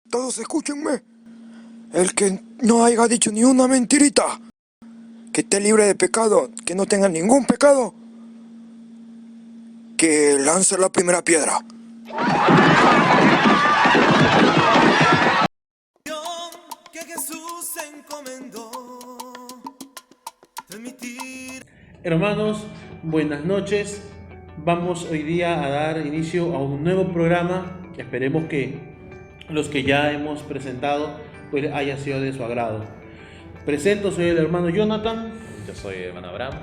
Todos escúchenme. El que no haya dicho ni una mentirita, que esté libre de pecado, que no tenga ningún pecado, que lance la primera piedra. Que Jesús encomendó transmitir. Hermanos, buenas noches. Vamos hoy día a dar inicio a un nuevo programa. Esperemos que los que ya hemos presentado pues haya sido de su agrado. Presento, soy el hermano Jonathan. Yo soy el hermano Abraham.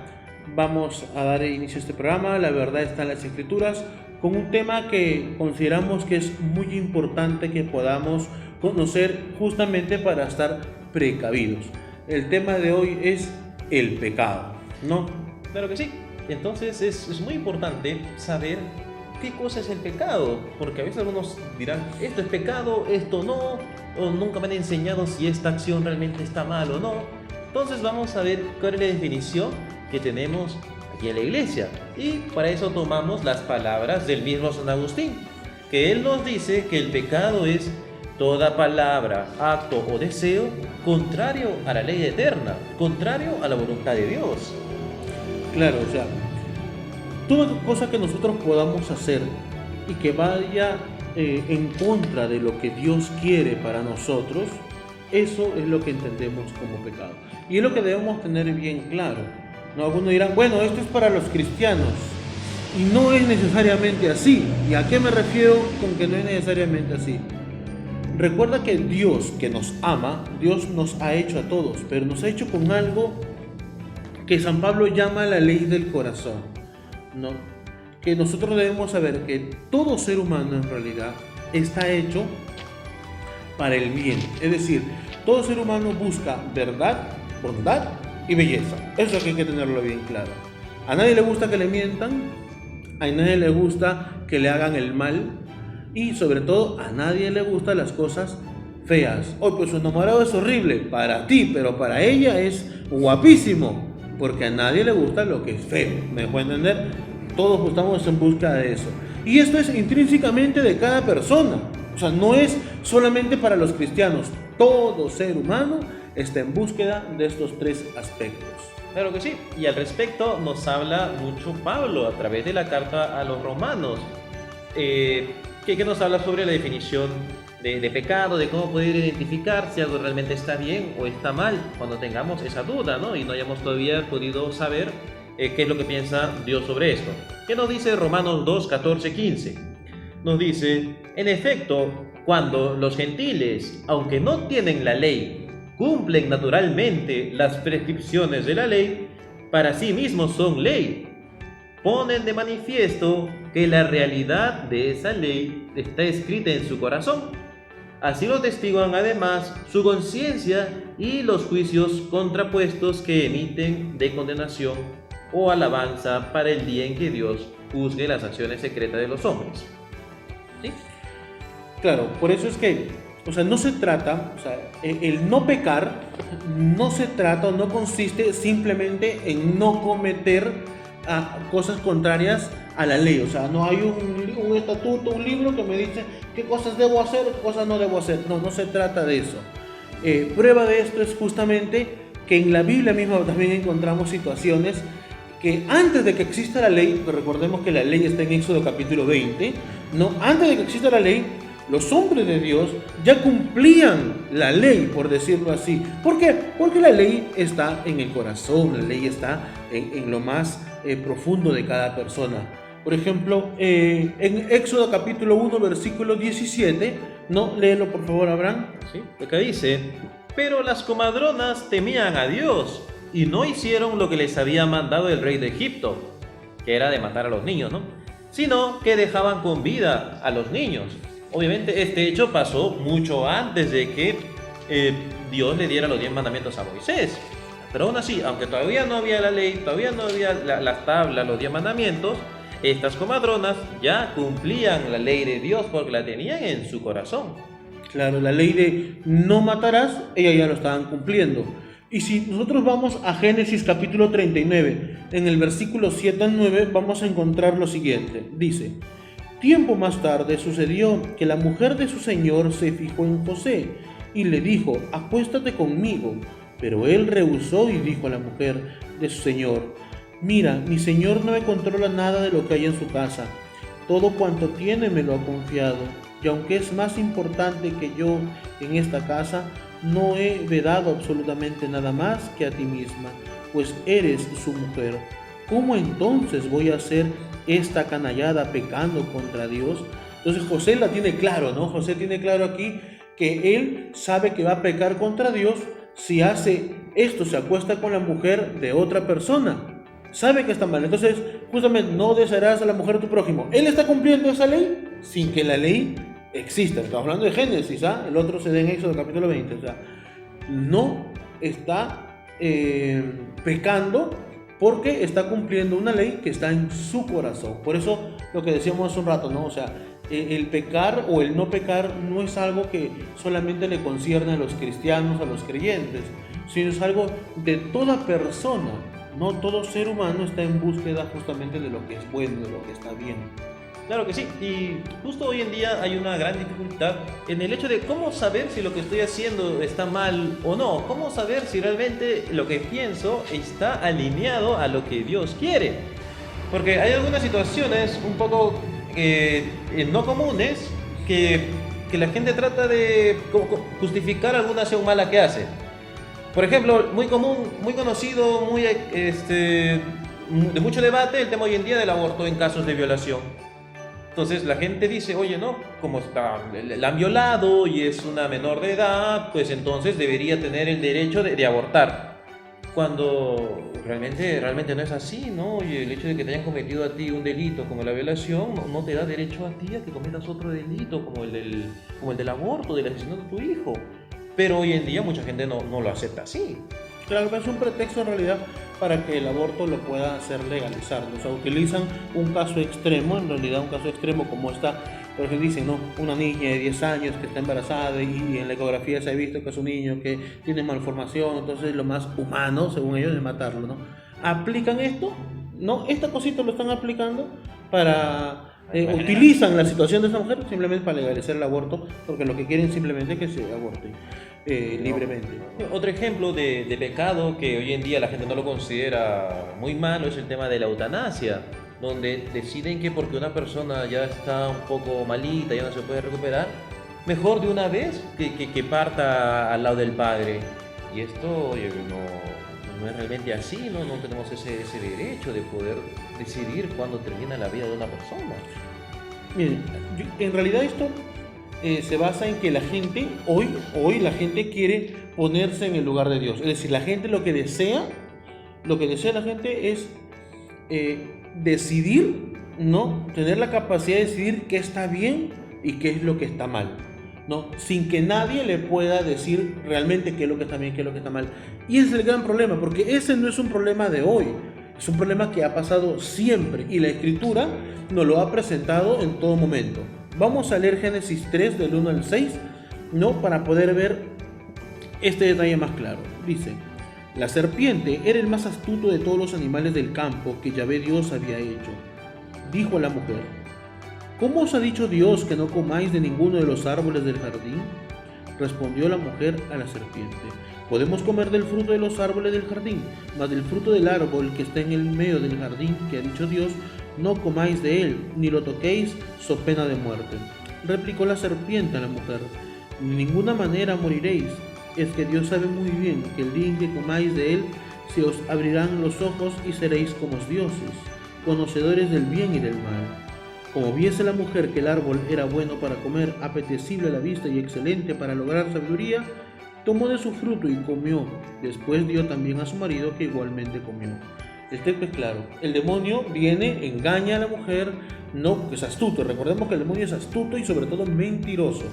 Vamos a dar inicio a este programa. La verdad está en las Escrituras, con un tema que consideramos que es muy importante que podamos conocer justamente para estar precavidos. El tema de hoy es el pecado, ¿no? Claro que sí. Entonces es muy importante saber qué cosa es el pecado, porque a veces algunos dirán, esto es pecado, esto no, o nunca me han enseñado si esta acción realmente está mal o no. Entonces vamos a ver cuál es la definición que tenemos aquí en la iglesia. Y para eso tomamos las palabras del mismo San Agustín, que él nos dice que el pecado es toda palabra, acto o deseo contrario a la ley eterna, contrario a la voluntad de Dios. Claro, o sea, toda cosa que nosotros podamos hacer y que vaya en contra de lo que Dios quiere para nosotros, eso es lo que entendemos como pecado. Y es lo que debemos tener bien claro, ¿no? Algunos dirán, bueno, esto es para los cristianos. Y no es necesariamente así. ¿Y a qué me refiero con que no es necesariamente así? Recuerda que Dios, que nos ama, Dios nos ha hecho a todos, pero nos ha hecho con algo que San Pablo llama la ley del corazón, ¿no? Que nosotros debemos saber que todo ser humano en realidad está hecho para el bien. Es decir, todo ser humano busca verdad, bondad y belleza. Eso hay que tenerlo bien claro. A nadie le gusta que le mientan, a nadie le gusta que le hagan el mal y sobre todo a nadie le gustan las cosas feas. Oh, pues su enamorado es horrible para ti, pero para ella es guapísimo. Porque a nadie le gusta lo que es feo, ¿me dejó entender? Todos estamos en busca de eso. Y esto es intrínsecamente de cada persona. O sea, no es solamente para los cristianos. Todo ser humano está en búsqueda de estos tres aspectos. Claro que sí. Y al respecto nos habla mucho Pablo a través de la carta a los romanos. Que nos habla sobre la definición de pecado, de cómo poder identificar si algo realmente está bien o está mal cuando tengamos esa duda, ¿no? Y no hayamos todavía podido saber qué es lo que piensa Dios sobre esto. ¿Qué nos dice Romanos 2, 14, 15? Nos dice, en efecto, cuando los gentiles, aunque no tienen la ley, cumplen naturalmente las prescripciones de la ley, para sí mismos son ley, ponen de manifiesto que la realidad de esa ley está escrita en su corazón. Así lo testiguan además su conciencia y los juicios contrapuestos que emiten de condenación o alabanza para el día en que Dios juzgue las acciones secretas de los hombres. ¿Sí? Claro, por eso es que, o sea, no se trata, o sea, el no pecar no se trata o no consiste simplemente en no cometer cosas contrarias a la ley. O sea, no hay un estatuto, un libro que me dice qué cosas debo hacer, qué cosas no debo hacer. No se trata de eso. Prueba de esto es justamente que en la Biblia misma también encontramos situaciones que antes de que exista la ley, recordemos que la ley está en Éxodo capítulo 20, ¿no? Antes de que exista la ley, los hombres de Dios ya cumplían la ley, por decirlo así. ¿Por qué? Porque la ley está en el corazón, la ley está en lo más profundo de cada persona. Por ejemplo, en Éxodo capítulo 1, versículo 17, ¿no? Léelo por favor, Abraham. ¿Sí? Acá dice, pero las comadronas temían a Dios y no hicieron lo que les había mandado el rey de Egipto, que era de matar a los niños, ¿no? Sino que dejaban con vida a los niños. Obviamente este hecho pasó mucho antes de que Dios le diera los 10 mandamientos a Moisés. Pero aún así, aunque todavía no había la ley, todavía no había las tablas, los 10 mandamientos, estas comadronas ya cumplían la ley de Dios porque la tenían en su corazón. Claro, la ley de no matarás, ellas ya lo estaban cumpliendo. Y si nosotros vamos a Génesis capítulo 39, en el versículo 7 al 9, vamos a encontrar lo siguiente. Dice, Tiempo más tarde sucedió que la mujer de su señor se fijó en José y le dijo: acuéstate conmigo. Pero él rehusó y dijo a la mujer de su señor: mira, mi señor no me controla nada de lo que hay en su casa. Todo cuanto tiene me lo ha confiado. Y aunque es más importante que yo en esta casa, no he vedado absolutamente nada más que a ti misma, pues eres su mujer. ¿Cómo entonces voy a hacer esta canallada pecando contra Dios? Entonces José la tiene claro, ¿no? José tiene claro aquí que él sabe que va a pecar contra Dios si hace esto, se acuesta con la mujer de otra persona. Sabe que está mal. Entonces, justamente, no desearás a la mujer de tu prójimo. Él está cumpliendo esa ley sin que la ley exista. Estamos hablando de Génesis, ¿ah? El otro se da en Éxodo capítulo 20. O sea, no está pecando porque está cumpliendo una ley que está en su corazón. Por eso lo que decíamos hace un rato, ¿no? O sea, el pecar o el no pecar no es algo que solamente le concierne a los cristianos, a los creyentes, sino es algo de toda persona. No todo ser humano está en búsqueda justamente de lo que es bueno, de lo que está bien. Claro que sí, y justo hoy en día hay una gran dificultad en el hecho de cómo saber si lo que estoy haciendo está mal o no, cómo saber si realmente lo que pienso está alineado a lo que Dios quiere. Porque hay algunas situaciones un poco no comunes que la gente trata de justificar alguna acción mala que hace. Por ejemplo, muy común, muy conocido, de mucho debate, el tema hoy en día del aborto en casos de violación. Entonces la gente dice, oye, no, como la han violado y es una menor de edad, pues entonces debería tener el derecho de abortar. Cuando realmente no es así, ¿no? Y el hecho de que te hayan cometido a ti un delito como la violación no te da derecho a ti a que cometas otro delito como el del aborto, del asesinato de tu hijo. Pero hoy en día mucha gente no lo acepta así. Claro que es un pretexto en realidad para que el aborto lo pueda hacer legalizado. O sea, utilizan un caso extremo, en realidad un caso extremo como esta, porque dicen, no, una niña de 10 años que está embarazada y en la ecografía se ha visto que es un niño que tiene malformación, entonces lo más humano, según ellos, es matarlo, ¿no? ¿Aplican esto? No, esta cosita lo están aplicando para... utilizan la situación de esa mujer simplemente para legalizar el aborto, porque lo que quieren simplemente es que se aborte libremente. Otro ejemplo de pecado que hoy en día la gente no lo considera muy malo es el tema de la eutanasia, donde deciden que porque una persona ya está un poco malita, ya no se puede recuperar, mejor de una vez que parta al lado del padre. Y esto oye, no es realmente así, no tenemos ese derecho de poder decidir cuándo termina la vida de una persona. Miren, en realidad esto se basa en que la gente, hoy la gente quiere ponerse en el lugar de Dios. Es decir, la gente lo que desea la gente es decidir, ¿no? Tener la capacidad de decidir qué está bien y qué es lo que está mal, ¿no? Sin que nadie le pueda decir realmente qué es lo que está bien, qué es lo que está mal. Y ese es el gran problema, porque ese no es un problema de hoy, es un problema que ha pasado siempre y la Escritura nos lo ha presentado en todo momento. Vamos a leer Génesis 3 del 1 al 6, ¿no? Para poder ver este detalle más claro. Dice: la serpiente era el más astuto de todos los animales del campo que Yahvé Dios había hecho. Dijo a la mujer: ¿cómo os ha dicho Dios que no comáis de ninguno de los árboles del jardín? Respondió la mujer a la serpiente: podemos comer del fruto de los árboles del jardín, mas del fruto del árbol que está en el medio del jardín, que ha dicho Dios, no comáis de él, ni lo toquéis, so pena de muerte. Replicó la serpiente a la mujer: de ninguna manera moriréis. Es que Dios sabe muy bien que el día en que comáis de él, se os abrirán los ojos y seréis como dioses, conocedores del bien y del mal. Como viese la mujer que el árbol era bueno para comer, apetecible a la vista y excelente para lograr sabiduría, tomó de su fruto y comió. Después dio también a su marido, que igualmente comió. Este es claro, el demonio viene, engaña a la mujer, no, que es astuto. Recordemos que el demonio es astuto y sobre todo mentiroso.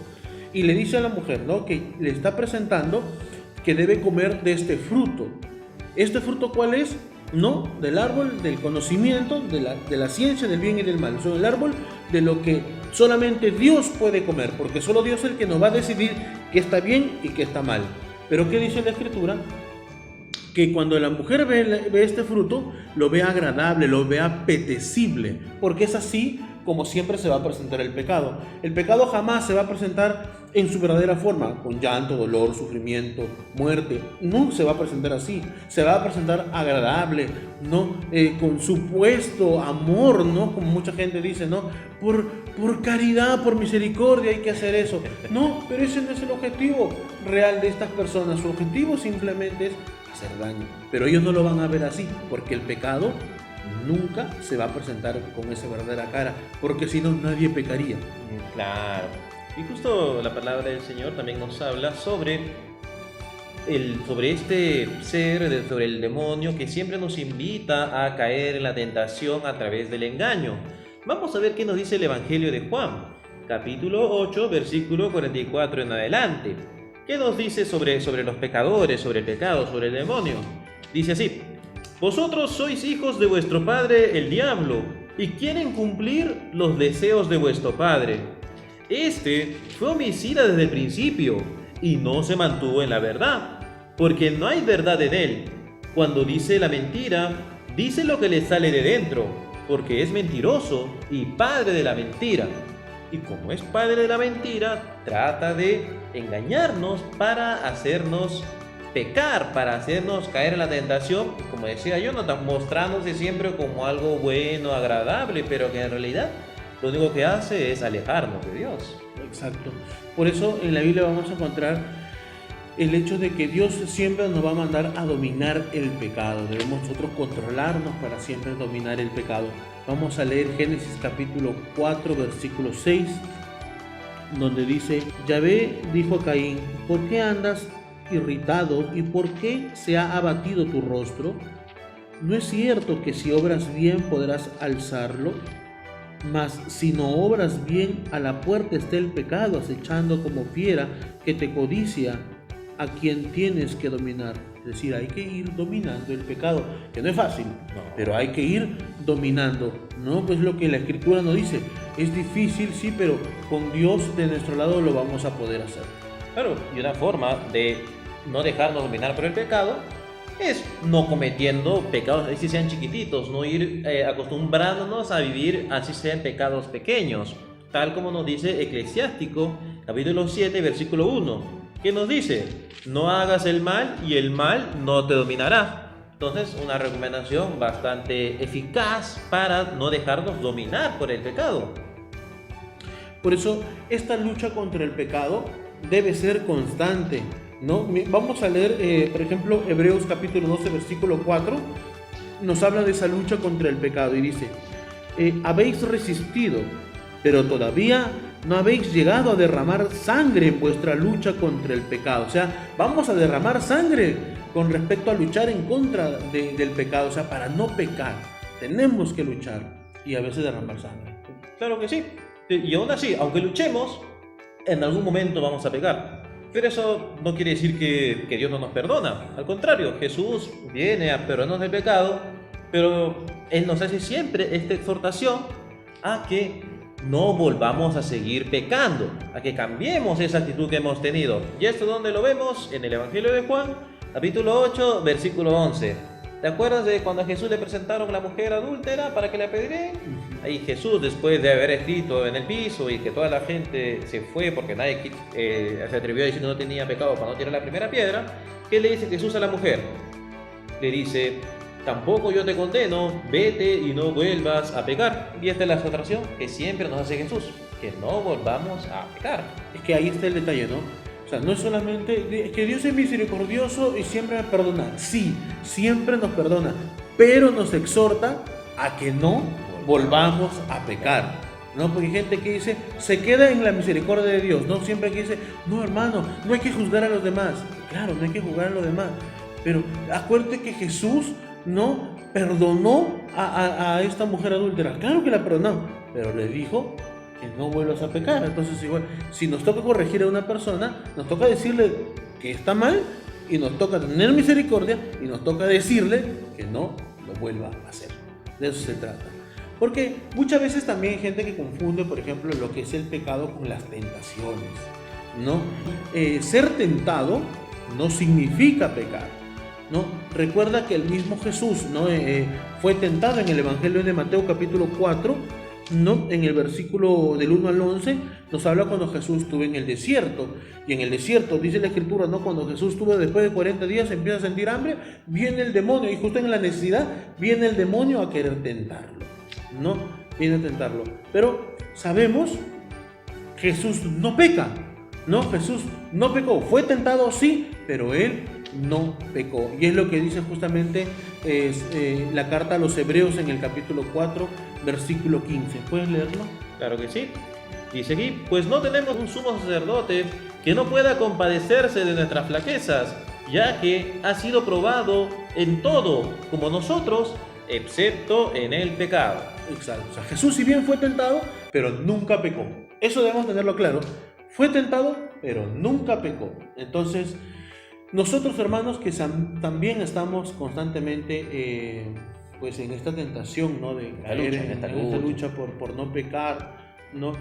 Y le dice a la mujer, ¿no?, que le está presentando que debe comer de este fruto. ¿Este fruto cuál es? No, del árbol del conocimiento, de la ciencia del bien y del mal. Es el árbol de lo que solamente Dios puede comer, porque solo Dios es el que nos va a decidir qué está bien y qué está mal. Pero ¿qué dice la Escritura? Que cuando la mujer ve este fruto, lo ve agradable, lo ve apetecible, porque es así como siempre se va a presentar el pecado. El pecado jamás se va a presentar en su verdadera forma, con llanto, dolor, sufrimiento, muerte. No se va a presentar así. Se va a presentar agradable, ¿no? Con supuesto amor, ¿no? Como mucha gente dice, ¿no? Por caridad, por misericordia hay que hacer eso. No, pero ese no es el objetivo real de estas personas. Su objetivo simplemente es hacer daño. Pero ellos no lo van a ver así, porque el pecado nunca se va a presentar con esa verdadera cara, porque si no nadie pecaría. Claro. Y justo la palabra del Señor también nos habla sobre este ser, sobre el demonio que siempre nos invita a caer en la tentación a través del engaño. Vamos a ver qué nos dice el Evangelio de Juan, capítulo 8, versículo 44 en adelante. ¿Qué nos dice sobre los pecadores, sobre el pecado, sobre el demonio? Dice así: vosotros sois hijos de vuestro padre el diablo, y quieren cumplir los deseos de vuestro padre. Este fue homicida desde el principio, y no se mantuvo en la verdad, porque no hay verdad en él. Cuando dice la mentira, dice lo que le sale de dentro, porque es mentiroso y padre de la mentira. Y como es padre de la mentira, trata de engañarnos para hacernos pecar, para hacernos caer en la tentación, como decía Jonathan, mostrándose siempre como algo bueno, agradable, pero que en realidad lo único que hace es alejarnos de Dios. Exacto. Por eso en la Biblia vamos a encontrar el hecho de que Dios siempre nos va a mandar a dominar el pecado. Debemos nosotros controlarnos para siempre dominar el pecado. Vamos a leer Génesis capítulo 4, versículo 6, donde dice: Yahvé dijo a Caín, ¿por qué andas irritado y por qué se ha abatido tu rostro? ¿No es cierto que si obras bien podrás alzarlo? Mas si no obras bien, a la puerta está el pecado acechando como fiera que te codicia, a quien tienes que dominar. Es decir, hay que ir dominando el pecado, que no es fácil, pero hay que ir dominando, ¿no? Pues lo que la Escritura nos dice, es difícil, sí, pero con Dios de nuestro lado lo vamos a poder hacer. Claro, y una forma de no dejarnos dominar por el pecado es no cometiendo pecados, así sean chiquititos, no ir acostumbrándonos a vivir así sean pecados pequeños, tal como nos dice Eclesiástico, capítulo 7, versículo 1, que nos dice: no hagas el mal y el mal no te dominará. Entonces, una recomendación bastante eficaz para no dejarnos dominar por el pecado. Por eso, esta lucha contra el pecado debe ser constante, ¿no? Vamos a leer, por ejemplo, Hebreos capítulo 12, versículo 4, nos habla de esa lucha contra el pecado y dice: habéis resistido, pero todavía no habéis llegado a derramar sangre en vuestra lucha contra el pecado. O sea, vamos a derramar sangre con respecto a luchar en contra del pecado. O sea, para no pecar, tenemos que luchar y a veces derramar sangre. Claro que sí. Y aún así, aunque luchemos, en algún momento vamos a pecar. Pero eso no quiere decir que Dios no nos perdona. Al contrario, Jesús viene a perdonarnos del pecado, pero Él nos hace siempre esta exhortación a que no volvamos a seguir pecando, a que cambiemos esa actitud que hemos tenido. ¿Y esto dónde lo vemos? En el Evangelio de Juan, capítulo 8, versículo 11. ¿Te acuerdas de cuando a Jesús le presentaron a la mujer adúltera para que la apedreen? Ahí Jesús, después de haber escrito en el piso y que toda la gente se fue porque nadie se atrevió a decir que no tenía pecado para no tirar la primera piedra, ¿qué le dice Jesús a la mujer? Le dice: tampoco yo te condeno, vete y no vuelvas a pecar. Y esta es la exhortación que siempre nos hace Jesús, que no volvamos a pecar. Es que ahí está el detalle, ¿no? O sea, no es solamente que Dios es misericordioso y siempre me perdona. Sí, siempre nos perdona, pero nos exhorta a que no volvamos a pecar, ¿no? Porque hay gente que dice, se queda en la misericordia de Dios, ¿no? Siempre que dice, no, hermano, no hay que juzgar a los demás. Claro, no hay que juzgar a los demás, pero acuérdate que Jesús no perdonó a esta mujer adúltera. Claro que la perdonó, pero le dijo que no vuelvas a pecar. Entonces, igual, si nos toca corregir a una persona, nos toca decirle que está mal y nos toca tener misericordia y nos toca decirle que no lo vuelva a hacer. De eso se trata. Porque muchas veces también hay gente que confunde, por ejemplo, lo que es el pecado con las tentaciones, ¿no? Ser tentado no significa pecar, ¿no? Recuerda que el mismo Jesús, ¿no? Fue tentado en el Evangelio de Mateo capítulo 4 ¿no? En el versículo del 1 al 11 nos habla cuando Jesús estuvo en el desierto. Y en el desierto dice la escritura, ¿no? Cuando Jesús estuvo después de 40 días, empieza a sentir hambre, viene el demonio, y justo en la necesidad viene el demonio a querer tentarlo, ¿no? Viene a tentarlo. Pero sabemos, Jesús no peca, ¿no? Jesús no pecó, fue tentado sí, pero él no pecó. Y es lo que dice justamente la carta a los Hebreos en el capítulo 4, versículo 15. ¿Puedes leerlo? Claro que sí. Dice aquí, pues no tenemos un sumo sacerdote que no pueda compadecerse de nuestras flaquezas, ya que ha sido probado en todo, como nosotros, excepto en el pecado. Exacto. O sea, Jesús si bien fue tentado, pero nunca pecó. Eso debemos tenerlo claro. Fue tentado, pero nunca pecó. Entonces, nosotros, hermanos, que también estamos constantemente pues en esta tentación, ¿no? De caer en esta lucha por no pecar, ¿no?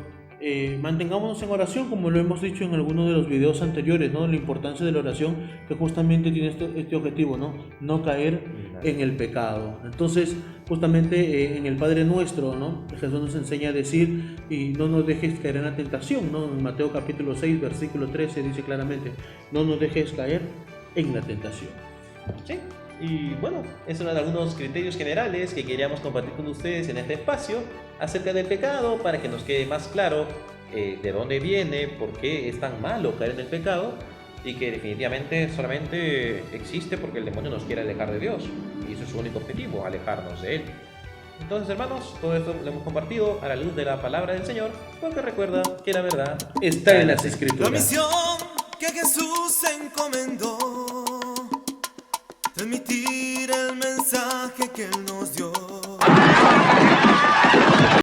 Mantengámonos en oración, como lo hemos dicho en algunos de los videos anteriores, ¿no? La importancia de la oración, que justamente tiene este objetivo, ¿no? No caer en el pecado. Entonces, justamente en el Padre Nuestro, ¿no? Jesús nos enseña a decir, y no nos dejes caer en la tentación, ¿no? En Mateo capítulo 6, versículo 13 dice claramente, no nos dejes caer en la tentación. Sí. Y bueno, esos eran algunos criterios generales que queríamos compartir con ustedes en este espacio acerca del pecado, para que nos quede más claro de dónde viene, por qué es tan malo caer en el pecado, y que definitivamente solamente existe porque el demonio nos quiere alejar de Dios, y eso es su único objetivo, alejarnos de Él. Entonces, hermanos, todo esto lo hemos compartido a la luz de la palabra del Señor, porque recuerda que la verdad está en las La Escrituras. misión que Jesús encomendó, transmitir el mensaje que Él nos dio.